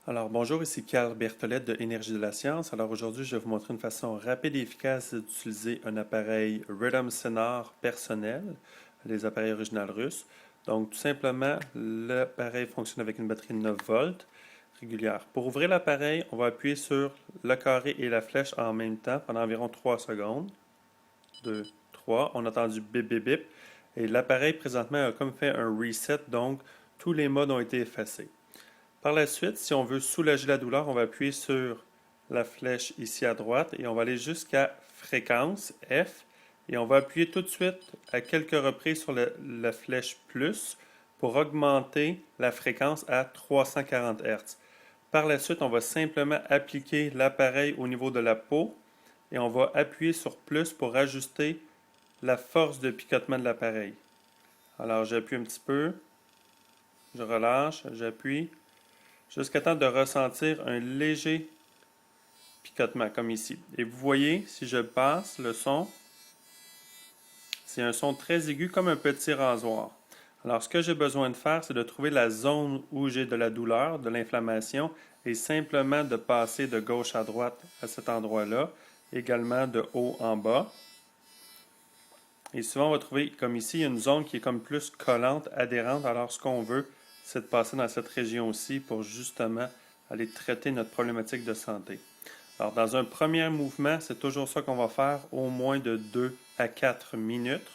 Alors bonjour, ici Carl Berthollet de Énergie de la Science. Alors aujourd'hui, je vais vous montrer une façon rapide et efficace d'utiliser un appareil Rhythm Sonar personnel, les appareils originaux russes. Donc tout simplement, l'appareil fonctionne avec une batterie de 9 volts régulière. Pour ouvrir l'appareil, on va appuyer sur le carré et la flèche en même temps pendant environ 3 secondes. 2, 3. On a entendu bip bip bip. Et l'appareil présentement a comme fait un reset, donc tous les modes ont été effacés. Par la suite, si on veut soulager la douleur, on va appuyer sur la flèche ici à droite et on va aller jusqu'à fréquence F et on va appuyer tout de suite à quelques reprises sur la flèche plus pour augmenter la fréquence à 340 Hz. Par la suite, on va simplement appliquer l'appareil au niveau de la peau et on va appuyer sur plus pour ajuster la force de picotement de l'appareil. Alors j'appuie un petit peu, je relâche, j'appuie jusqu'à temps de ressentir un léger picotement, comme ici. Et vous voyez, si je passe le son, c'est un son très aigu, comme un petit rasoir. Alors, ce que j'ai besoin de faire, c'est de trouver la zone où j'ai de la douleur, de l'inflammation, et simplement de passer de gauche à droite à cet endroit-là, également de haut en bas. Et souvent, on va trouver, comme ici, une zone qui est comme plus collante, adhérente. Alors, ce qu'on veut, c'est de passer dans cette région aussi pour justement aller traiter notre problématique de santé. Alors, dans un premier mouvement, c'est toujours ça qu'on va faire, au moins de 2 à 4 minutes.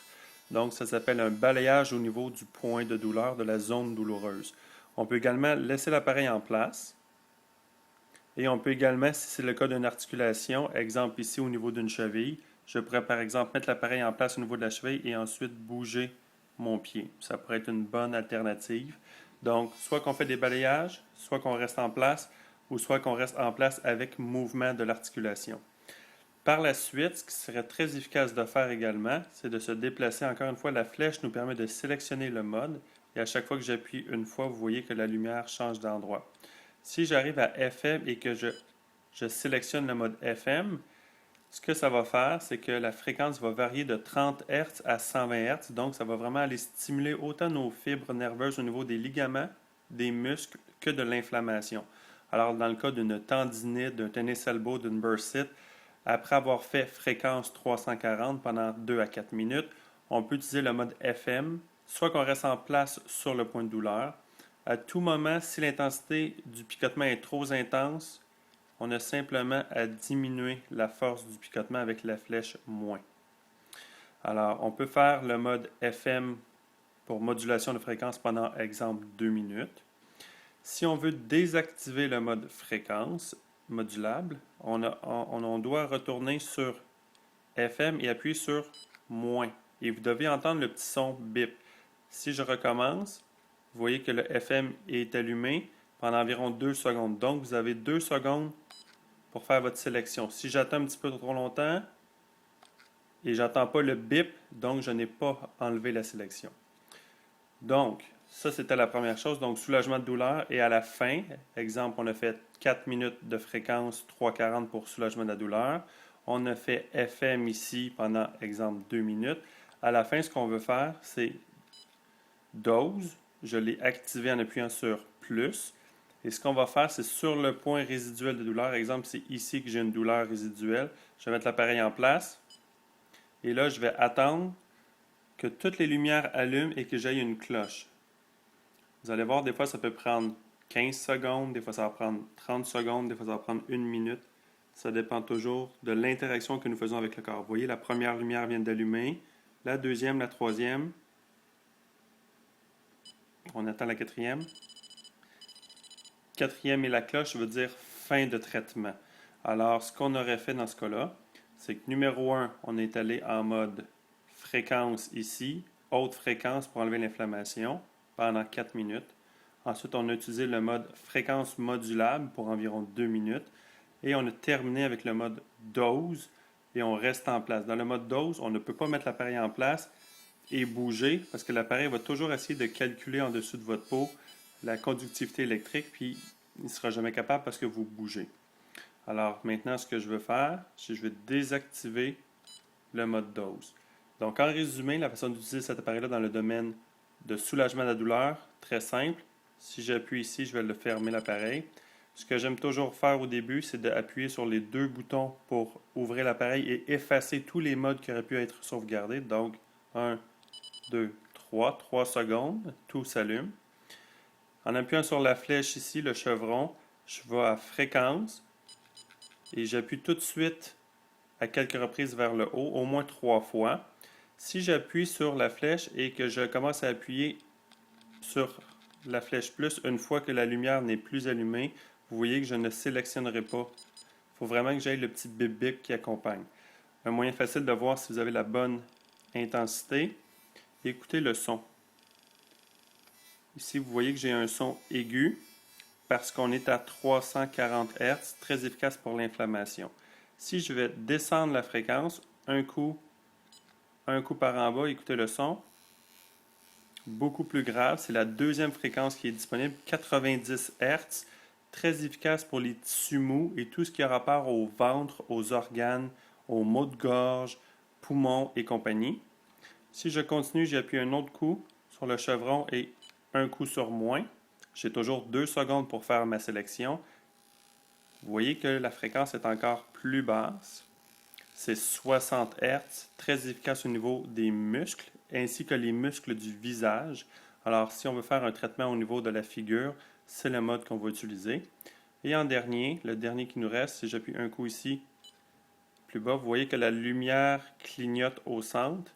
Donc, ça s'appelle un balayage au niveau du point de douleur, de la zone douloureuse. On peut également laisser l'appareil en place. Et on peut également, si c'est le cas d'une articulation, exemple ici au niveau d'une cheville, je pourrais par exemple mettre l'appareil en place au niveau de la cheville et ensuite bouger mon pied. Ça pourrait être une bonne alternative. Donc, soit qu'on fait des balayages, soit qu'on reste en place, ou soit qu'on reste en place avec mouvement de l'articulation. Par la suite, ce qui serait très efficace de faire également, c'est de se déplacer. Encore une fois, la flèche nous permet de sélectionner le mode. Et à chaque fois que j'appuie une fois, vous voyez que la lumière change d'endroit. Si j'arrive à FM et que je sélectionne le mode FM, ce que ça va faire, c'est que la fréquence va varier de 30 Hz à 120 Hz. Donc, ça va vraiment aller stimuler autant nos fibres nerveuses au niveau des ligaments, des muscles, que de l'inflammation. Alors, dans le cas d'une tendinite, d'un tennis elbow, d'une bursite, après avoir fait fréquence 340 pendant 2 à 4 minutes, on peut utiliser le mode FM, soit qu'on reste en place sur le point de douleur. À tout moment, si l'intensité du picotement est trop intense, on a simplement à diminuer la force du picotement avec la flèche moins. Alors, on peut faire le mode FM pour modulation de fréquence pendant, exemple, 2 minutes. Si on veut désactiver le mode fréquence modulable, on doit retourner sur FM et appuyer sur moins. Et vous devez entendre le petit son bip. Si je recommence, vous voyez que le FM est allumé pendant environ 2 secondes. Donc, vous avez 2 secondes pour faire votre sélection. Si j'attends un petit peu trop longtemps et j'attends pas le bip, donc je n'ai pas enlevé la sélection. Donc, ça c'était la première chose. Donc, soulagement de douleur. Et à la fin, exemple, on a fait 4 minutes de fréquence 340 pour soulagement de la douleur. On a fait FM ici pendant, exemple, 2 minutes. À la fin, ce qu'on veut faire, c'est dose. Je l'ai activé en appuyant sur plus. Et ce qu'on va faire, c'est sur le point résiduel de douleur. Exemple, c'est ici que j'ai une douleur résiduelle. Je vais mettre l'appareil en place. Et là, je vais attendre que toutes les lumières allument et que j'aille une cloche. Vous allez voir, des fois, ça peut prendre 15 secondes, des fois, ça va prendre 30 secondes, des fois, ça va prendre 1 minute. Ça dépend toujours de l'interaction que nous faisons avec le corps. Vous voyez, la première lumière vient d'allumer, la deuxième, la troisième. On attend la quatrième. Quatrième et la cloche veut dire fin de traitement. Alors, ce qu'on aurait fait dans ce cas-là, c'est que numéro 1, on est allé en mode fréquence ici, haute fréquence pour enlever l'inflammation pendant 4 minutes. Ensuite, on a utilisé le mode fréquence modulable pour environ 2 minutes. Et on a terminé avec le mode dose et on reste en place. Dans le mode dose, on ne peut pas mettre l'appareil en place et bouger parce que l'appareil va toujours essayer de calculer en dessous de votre peau la conductivité électrique, puis il ne sera jamais capable parce que vous bougez. Alors maintenant, ce que je veux faire, c'est que je vais désactiver le mode dose. Donc en résumé, la façon d'utiliser cet appareil-là dans le domaine de soulagement de la douleur, très simple. Si j'appuie ici, je vais le fermer l'appareil. Ce que j'aime toujours faire au début, c'est d'appuyer sur les deux boutons pour ouvrir l'appareil et effacer tous les modes qui auraient pu être sauvegardés. Donc, 1, 2, 3 secondes, tout s'allume. En appuyant sur la flèche ici, le chevron, je vais à fréquence et j'appuie tout de suite à quelques reprises vers le haut, au moins 3 fois. Si j'appuie sur la flèche et que je commence à appuyer sur la flèche plus une fois que la lumière n'est plus allumée, vous voyez que je ne sélectionnerai pas. Il faut vraiment que j'aille le petit bip bip qui accompagne. Un moyen facile de voir si vous avez la bonne intensité, écoutez le son. Ici, vous voyez que j'ai un son aigu parce qu'on est à 340 Hz, très efficace pour l'inflammation. Si je vais descendre la fréquence, un coup par en bas, écoutez le son. Beaucoup plus grave, c'est la deuxième fréquence qui est disponible, 90 Hz, très efficace pour les tissus mous et tout ce qui a rapport au ventre, aux organes, aux maux de gorge, poumons et compagnie. Si je continue, j'appuie un autre coup sur le chevron et un coup sur moins. J'ai toujours 2 secondes pour faire ma sélection. Vous voyez que la fréquence est encore plus basse. C'est 60 Hz, très efficace au niveau des muscles, ainsi que les muscles du visage. Alors, si on veut faire un traitement au niveau de la figure, c'est le mode qu'on va utiliser. Et en dernier, le dernier qui nous reste, si j'appuie un coup ici, plus bas, vous voyez que la lumière clignote au centre.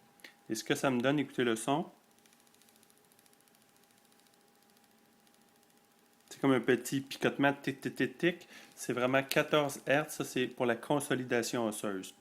Et ce que ça me donne, écoutez le son. C'est comme un petit picotement tic-tic-tic-tic. C'est vraiment 14 Hz, ça c'est pour la consolidation osseuse.